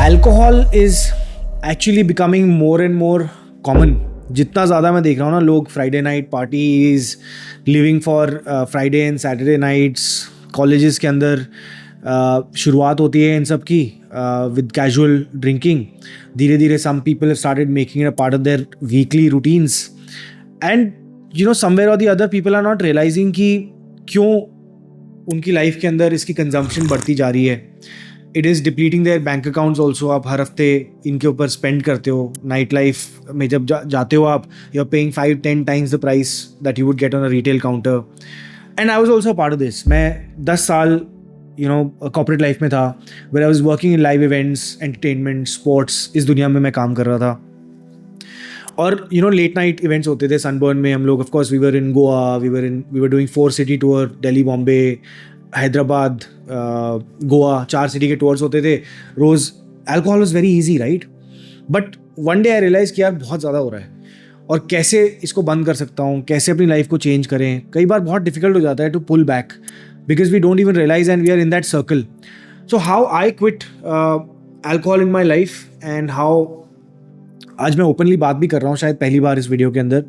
Alcohol is actually becoming more and more common. जितना ज़्यादा मैं देख रहा हूँ ना, लोग Friday night parties, living for Friday and Saturday nights. Colleges के अंदर शुरुआत होती है इन सब की विद कैजुअल ड्रिंकिंग. धीरे धीरे some people have started making it a part of their weekly routines. And you know, somewhere और the other people are not realising कि क्यों उनकी लाइफ के अंदर इसकी कंजम्पशन बढ़ती जा रही है. It is depleting there bank accounts also. आप हर हफ्ते इनके ऊपर स्पेंड करते हो. नाइट लाइफ में जब जाते हो आप, you are paying 5-10 times the price that you would get on a retail counter. And I was also part of this. मैं 10 साल कॉर्पोरेट लाइफ में था, where I was working in live events, entertainment, sports. इस दुनिया में मैं काम कर रहा था. और लेट नाइट इवेंट्स होते थे सनबर्न में. हम लोग, of course, we were in Goa, we were doing 4 city tour, Delhi, Bombay, Hyderabad, Goa. 4 city के टूर्स होते थे रोज़. Alcohol was very easy, right? But one day I realise कि यार बहुत ज़्यादा हो रहा है, और कैसे इसको बंद कर सकता हूँ, कैसे अपनी लाइफ को चेंज करें. कई बार बहुत डिफिकल्ट हो जाता है to pull back because we don't even realize and we are in that circle. So how I quit alcohol in my life and how आज मैं ओपनली बात भी कर रहा हूँ शायद पहली बार इस वीडियो के अंदर,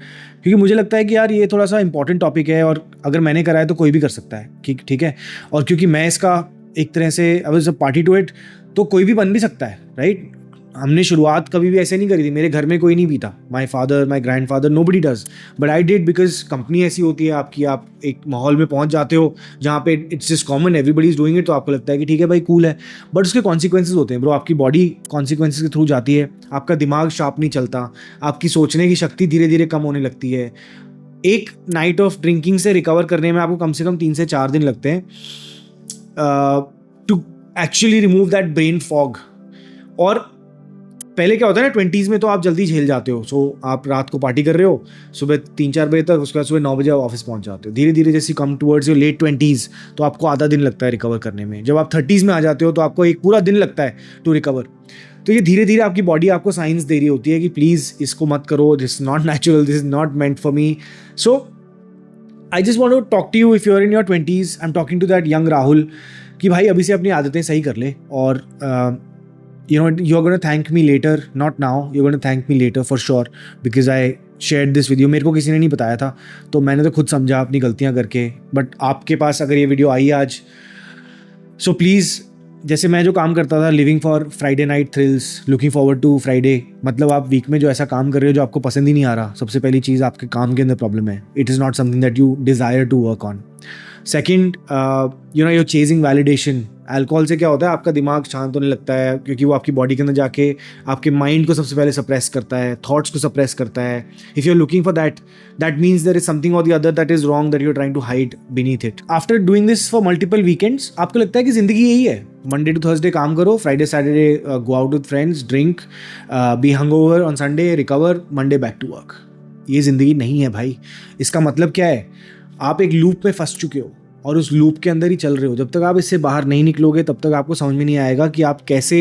क्योंकि मुझे लगता है कि यार ये थोड़ा सा इंपॉर्टेंट टॉपिक है, और अगर मैंने करा है तो कोई भी कर सकता है. ठीक है. और क्योंकि मैं इसका एक तरह से I was a party to it, तो कोई भी बन भी सकता है, राइट? हमने शुरुआत कभी भी ऐसे नहीं करी थी. मेरे घर में कोई नहीं पीता. My father, my grand father, nobody does. But I did because company ऐसी होती है आपकी. आप एक माहौल में पहुंच जाते हो जहाँ पे it's just common, everybody is doing it, तो आपको लगता है कि ठीक है भाई, कूल है. बट उसके कॉन्सिक्वेंसेज होते हैं ब्रो. आपकी बॉडी कॉन्सिक्वेंसेज के थ्रू जाती है. आपका दिमाग शार्प नहीं चलता. आपकी सोचने की शक्ति धीरे धीरे कम होने लगती है. एक नाइट ऑफ ड्रिंकिंग से रिकवर करने में आपको कम से कम 3 से 4 दिन लगते हैं to actually remove that brain fog. और पहले क्या होता है ना, 20s में तो आप जल्दी झेल जाते हो. सो आप रात को पार्टी कर रहे हो सुबह 3-4 बजे तक, उसके बाद सुबह 9 बजे आप ऑफिस पहुंच जाते हो. धीरे धीरे जैसे come towards your let 20s, तो आपको आधा दिन लगता है रिकवर करने में. जब आप 30s में आ जाते हो तो आपको एक पूरा दिन लगता है टू रिकवर. तो ये धीरे धीरे आपकी बॉडी आपको साइंस दे रही होती है कि प्लीज़ इसको मत करो, this is not natural, this is not meant for me. So I just want to talk to you if you are in your 20s. I am talking to that young Rahul कि भाई अभी से अपनी आदतें सही कर ले. और you're going to thank me later, not now, you're going to thank me later for sure, because I shared this with you. मेरे को किसी ने नहीं बताया था, तो मैंने तो खुद समझा अपनी गलतियां करके. बट आपके पास अगर ये वीडियो आई आज, सो प्लीज़, जैसे मैं जो काम करता था, living for Friday night thrills, looking forward to Friday, मतलब आप वीक में जो ऐसा काम कर रहे हो जो आपको पसंद ही नहीं आ रहा, सबसे पहली चीज़ आपके काम के अंदर प्रॉब्लम है. It is not something that you desire to work on. Second, you're chasing validation. Alcohol से क्या होता है, आपका दिमाग शांत होने लगता है, क्योंकि वो आपकी बॉडी के अंदर जाके आपके माइंड को सबसे पहले सप्रेस करता है, थॉट्स को सप्रेस करता है. If you are looking for that means there is something और the other that is wrong, that you are trying to hide beneath it. After doing this for multiple weekends, आपको लगता है कि जिंदगी यही है. मंडे टू थर्सडे काम करो, Friday Saturday go out with friends, drink, be hungover on Sunday, recover, Monday back to work. ये ज़िंदगी नहीं है भाई. इसका मतलब क्या है, आप एक लूप में फंस चुके हो और उस लूप के अंदर ही चल रहे हो. जब तक आप इससे बाहर नहीं निकलोगे तब तक आपको समझ में नहीं आएगा कि आप कैसे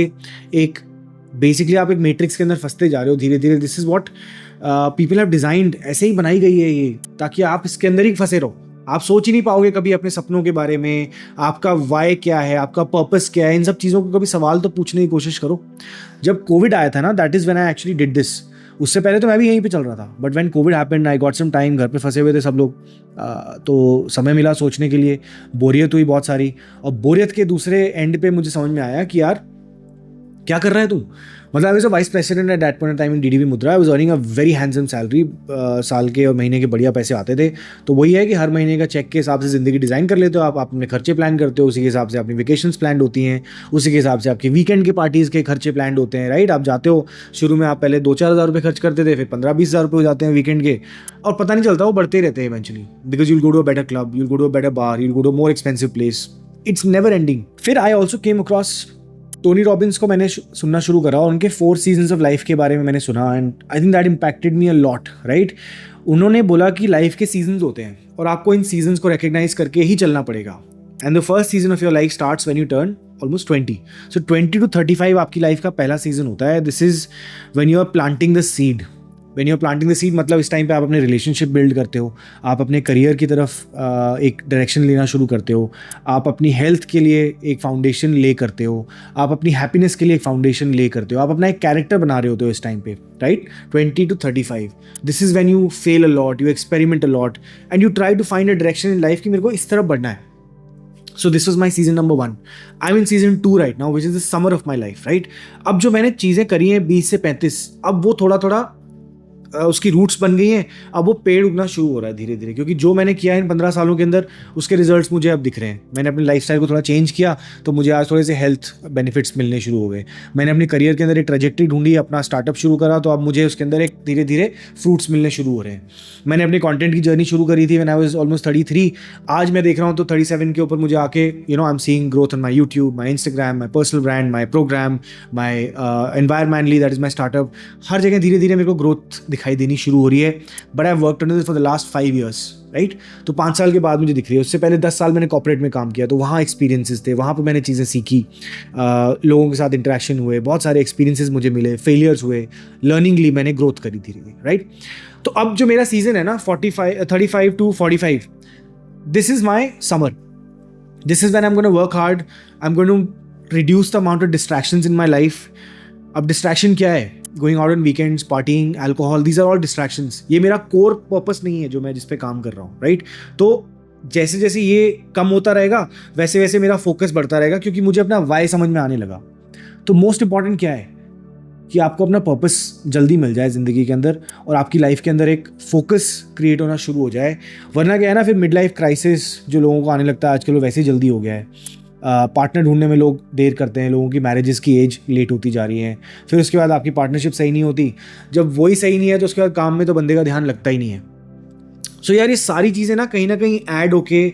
एक बेसिकली आप एक मैट्रिक्स के अंदर फंसते जा रहे हो धीरे धीरे. This is what people have designed. ऐसे ही बनाई गई है ये, ताकि आप इसके अंदर ही फंसे रहो. आप सोच ही नहीं पाओगे कभी अपने सपनों के बारे में, आपका वाई क्या है, आपका पर्पस क्या है. इन सब चीज़ों को कभी सवाल तो पूछने की कोशिश करो. जब कोविड आया था ना, that is when I actually did this. उससे पहले तो मैं भी यहीं पे चल रहा था, but when Covid happened, I got some time. घर पे फंसे हुए थे सब लोग, तो समय मिला सोचने के लिए. बोरियत हुई बहुत सारी, और बोरियत के दूसरे एंड पे मुझे समझ में आया कि यार क्या कर रहा है तू. मतलब I was a vice president at that point of time in DDB Mudra. I was earning a very handsome salary. साल के और महीने के बढ़िया पैसे आते थे. तो वही है कि हर महीने का चेक के हिसाब से ज़िंदगी डिज़ाइन कर लेते हो आप अपने खर्चे प्लान करते हो, उसी के हिसाब से अपनी वेकेशंस प्लान होती हैं, उसी के हिसाब से आपके वीकेंड के पार्टीज़ के खर्चे प्लान होते हैं, राइट? आप जाते हो, शुरू में आप पहले 2-4 हज़ार रुपये खर्च करते थे, फिर 15-20 हज़ार रुपये हो जाते हैं वीकेंड के, और पता नहीं चलता, वो बढ़ते रहते हैं eventually. Because you'll go to a better club, you'll go to a better bar, you'll go to more expensive place. It's never ending. फिर I also came across Tony Robbins को. मैंने सुनना शुरू करा और उनके 4 सीजन्स ऑफ लाइफ के बारे में मैंने सुना, and I think that impacted me a lot, right? उन्होंने बोला कि लाइफ के सीजन्स होते हैं और आपको इन सीजन्स को रिकग्नाइज करके ही चलना पड़ेगा. And the first season of your life starts when U turn almost 20. So 20 to 35 आपकी लाइफ का पहला सीजन होता है. This is when you are planting the seed. When you are planting the seed मतलब इस टाइम पे आप अपने रिलेशनशिप बिल्ड करते हो, आप अपने करियर की तरफ एक डायरेक्शन लेना शुरू करते हो, आप अपनी हेल्थ के लिए एक फाउंडेशन ले करते हो, आप अपनी हैप्पीनेस के लिए एक फाउंडेशन ले करते हो, आप अपना एक कैरेक्टर बना रहे होते हो इस टाइम पे, right? 20 to 35, this is when you fail a lot, you experiment a lot and you try to find a direction in life कि मेरे को इस तरफ बढ़ना है. So this was my season number 1. I'm in season 2 right now, which is the summer of my life, right? अब जो मैंने चीज़ें करी हैं 20 से 35, अब वो थोड़ा थोड़ा उसकी रूट्स बन गई हैं, अब वो पेड़ उगना शुरू हो रहा है धीरे धीरे, क्योंकि जो मैंने किया है इन 15 सालों के अंदर उसके रिजल्ट्स मुझे अब दिख रहे हैं. मैंने अपनी लाइफस्टाइल को थोड़ा चेंज किया तो मुझे आज थोड़े से हेल्थ बेनिफिट्स मिलने शुरू हो गए. मैंने अपने करियर के अंदर एक ट्रेजेक्ट्री ढूंढी, अपना स्टार्टअप शुरू करा, तो अब मुझे उसके अंदर एक धीरे धीरे फ्रूट्स मिलने शुरू हो रहे हैं. मैंने अपनी कंटेंट की जर्नी शुरू करी थी व्हेन आई वाज ऑलमोस्ट 33. आज मैं देख रहा हूँ तो 37 के ऊपर मुझे आके I am seeing growth on my YouTube, my Instagram, my personal brand, my programme, my environmentally, that is my startup. हर जगह धीरे धीरे मेरे को ग्रोथ दिखाई देनी शुरू हो रही है. But I worked on this for the last 5 years, right? तो 5 साल के बाद मुझे दिख रही है. उससे पहले 10 साल मैंने कॉर्पोरेट में काम किया, तो वहाँ एक्सपीरियंसेस थे, वहाँ पे मैंने चीज़ें सीखी, लोगों के साथ इंटरेक्शन हुए, बहुत सारे एक्सपीरियंसेस मुझे मिले, फेलियर्स हुए, लर्निंग ली, मैंने ग्रोथ करी धीरे धीरे, राइट? तो अब जो मेरा सीजन है ना 35 to 45, this is my summer. This is when I am gonna work hard, I am gonna reduce the amount of distractions in my life. अब डिस्ट्रैक्शन क्या है? Going out on weekends, partying, alcohol, these are all distractions. ये मेरा core purpose नहीं है जो मैं जिस पे काम कर रहा हूँ, राइट? तो जैसे जैसे ये कम होता रहेगा वैसे वैसे मेरा फोकस बढ़ता रहेगा, क्योंकि मुझे अपना वाई समझ में आने लगा. तो मोस्ट इंपॉर्टेंट क्या है कि आपको अपना पर्पस जल्दी मिल जाए ज़िंदगी के अंदर और आपकी लाइफ के अंदर एक फोकस क्रिएट होना शुरू हो जाए. वरना क्या है ना, फिर मिड लाइफ क्राइसिस जो लोगों को आने लगता है आजकल वो वैसे ही जल्दी हो गया है. पार्टनर ढूंढने में लोग देर करते हैं, लोगों की मैरिजेस की एज लेट होती जा रही है, फिर उसके बाद आपकी पार्टनरशिप सही नहीं होती. जब वही सही नहीं है तो उसके बाद काम में तो बंदे का ध्यान लगता ही नहीं है. सो यार ये सारी चीज़ें ना कहीं ऐड होके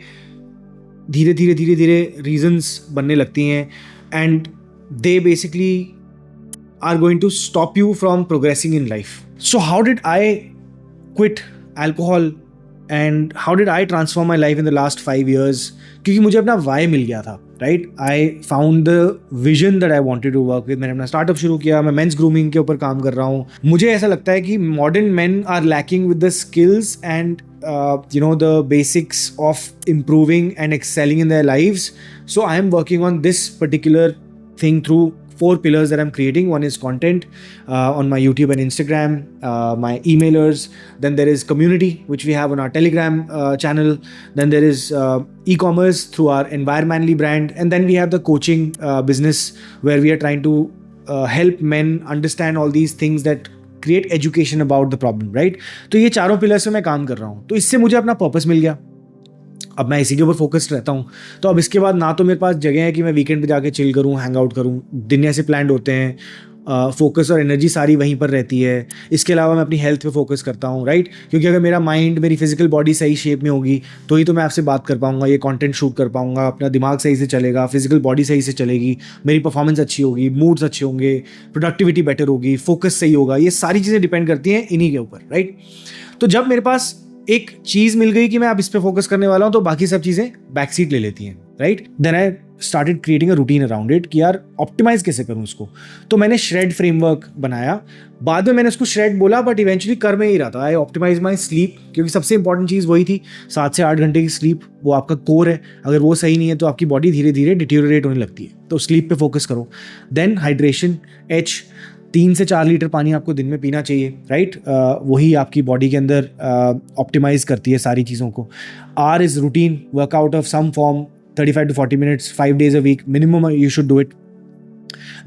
धीरे धीरे धीरे धीरे रीजंस बनने लगती हैं and they basically are going to stop you from progressing in life. So how did I quit alcohol and how did I transform my life in the last 5 years? क्योंकि मुझे अपना why मिल गया था, right? I found the vision that I wanted to work with. मैंने अपना startup शुरू किया, मैं men's grooming के ऊपर काम कर रहा हूँ. मुझे ऐसा लगता है कि modern men are lacking with the skills and the basics of improving and excelling in their lives. So I am working on this particular thing through 4 pillars that I'm creating. One is content on my YouTube and Instagram, my emailers. Then there is community, which we have on our Telegram channel. Then there is e-commerce through our Environmentally brand. And then we have the coaching business where we are trying to help men understand all these things that create education about the problem, right? तो ये चारों pillars पे मैं काम कर रहा हूँ. तो इससे मुझे अपना purpose मिल गया. अब मैं इसी के ऊपर फोकस्ड रहता हूँ. तो अब इसके बाद ना तो मेरे पास जगह है कि मैं वीकेंड पे जाके चिल करूँ, हैंग आउट करूँ. दिन ऐसे प्लान्ड होते हैं, फोकस और एनर्जी सारी वहीं पर रहती है. इसके अलावा मैं अपनी हेल्थ पे फोकस करता हूँ, राइट? क्योंकि अगर मेरा माइंड, मेरी फिजिकल बॉडी सही शेप में होगी तो ही तो मैं आपसे बात कर पाऊँगा, ये कंटेंट शूट कर पाऊँगा, अपना दिमाग सही से चलेगा, फिजिकल बॉडी सही से चलेगी, मेरी परफॉर्मेंस अच्छी होगी, मूड्स अच्छे होंगे, प्रोडक्टिविटी बेटर होगी, फोकस सही होगा. ये सारी चीज़ें डिपेंड करती हैं इन्हीं के ऊपर, राइट? तो जब मेरे पास एक चीज़ मिल गई कि मैं अब इस पे फोकस करने वाला हूँ तो बाकी सब चीज़ें बैक सीट ले लेती हैं, right? Then I started creating a routine around it कि यार ऑप्टिमाइज कैसे करूँ उसको. तो मैंने श्रेड फ्रेमवर्क बनाया. बाद में मैंने उसको श्रेड बोला बट इवेंचुअली कर में ही रहा था. आई ऑप्टिमाइज माई स्लीप, क्योंकि सबसे इंपॉर्टेंट चीज़ वही थी. 7 से 8 घंटे की स्लीप, वो आपका कोर है. अगर वो सही नहीं है तो आपकी बॉडी धीरे धीरे डिटेरियोरेट होने लगती है. तो स्लीप पे फोकस करो. देन हाइड्रेशन, 3 से 4 लीटर पानी आपको दिन में पीना चाहिए, राइट? वही आपकी बॉडी के अंदर ऑप्टिमाइज करती है सारी चीज़ों को. R is routine, workout of some form, 35 to 40 minutes, 5 days a week minimum you should do it.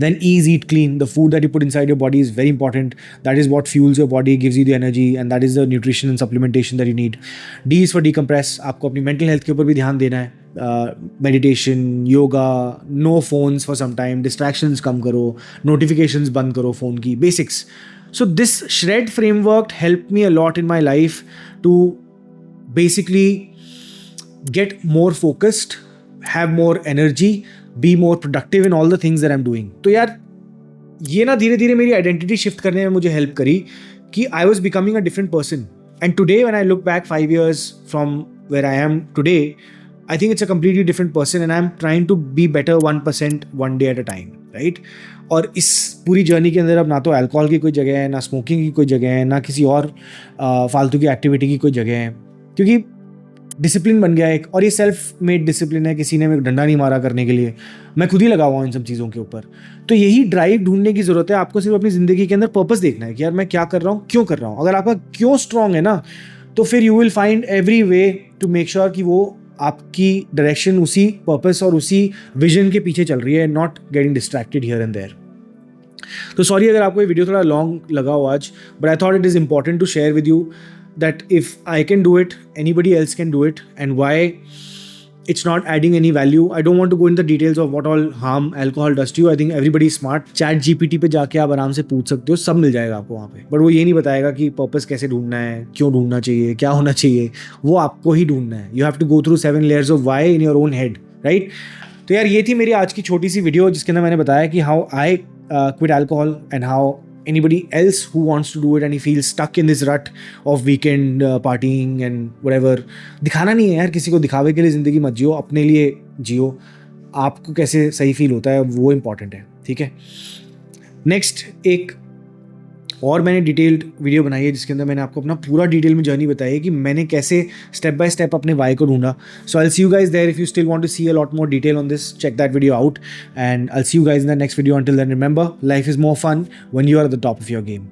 Then E is eat clean. The food that you put inside your body is very important. That is what fuels your body, gives you the energy, and that is the nutrition and supplementation that you need. D is for decompress. आपको अपनी mental health के ऊपर भी ध्यान देना है. Meditation, yoga, no phones for some time, distractions कम करो, notifications बंद करो phone की, basics. So this shred framework helped me a lot in my life to basically get more focused, have more energy, be more productive in all the things that I'm doing. तो यार ये ना धीरे धीरे मेरी identity shift करने में मुझे हेल्प करी कि I was becoming a different person. And today when I look back 5 years from where I am today, I think it's a completely different person and I'm trying to be better 1% one day at a time, right? और इस पूरी journey के अंदर अब ना तो alcohol की कोई जगह है, ना स्मोकिंग की कोई जगह है, ना किसी और फालतू की एक्टिविटी की कोई जगह है, क्योंकि डिसिप्लिन बन गया एक, और ये सेल्फ मेड डिसिप्लिन है, किसी ने मेरे डंडा नहीं मारा करने के लिए, मैं खुद ही लगा हुआ हूँ इन सब चीज़ों के ऊपर। तो यही ड्राइव ढूंढने की ज़रूरत है, आपको सिर्फ अपनी ज़िंदगी के अंदर पर्पस देखना है कि यार मैं क्या कर रहा हूँ, क्यों कर रहा हूँ। अगर आपका क्यों स्ट्रांग है ना, तो फिर you will find every way to make sure कि वो आपकी डायरेक्शन उसी पर्पस और उसी विजन के पीछे चल रही है, not getting distracted here and there. तो सॉरी अगर आपको ये वीडियो थोड़ा लॉन्ग लगा हो आज, but I thought it is important to share with you that if I can do it, anybody else can do it, and why it's not adding any value. I don't want to go into the details of what all harm alcohol does to you. I think everybody is smart. Chat GPT पे जाके आप आराम से पूछ सकते हो, सब मिल जाएगा आपको वहाँ पे, बट वो ये नहीं बताएगा कि पर्पस कैसे ढूंढना है, क्यों ढूंढना चाहिए, क्या होना चाहिए, वो आपको ही ढूंढना है। You have to go through 7 layers of why in your own head, right? तो यार ये थी मेरी आज की छोटी सी वीडियो जिसके अंदर मैंने बताया कि how I quit alcohol and how anybody else who wants to do it and he feels stuck in this rut of weekend partying and whatever. दिखाना नहीं है यार किसी को, दिखावे के लिए ज़िंदगी मत जियो, अपने लिए जियो, आपको कैसे सही फील होता है वो इम्पॉर्टेंट है, ठीक है। नेक्स्ट एक और मैंने डिटेल्ड वीडियो बनाई है जिसके अंदर मैंने आपको अपना पूरा डिटेल में जर्नी बताई है कि मैंने कैसे स्टेप बाय स्टेप अपने वाई को ढूंढा। So I see you guys there if you still want to see a lot more detail on this, check that video out and I see you guys in the next video. Until then remember, life is more fun when you are at the top of your game.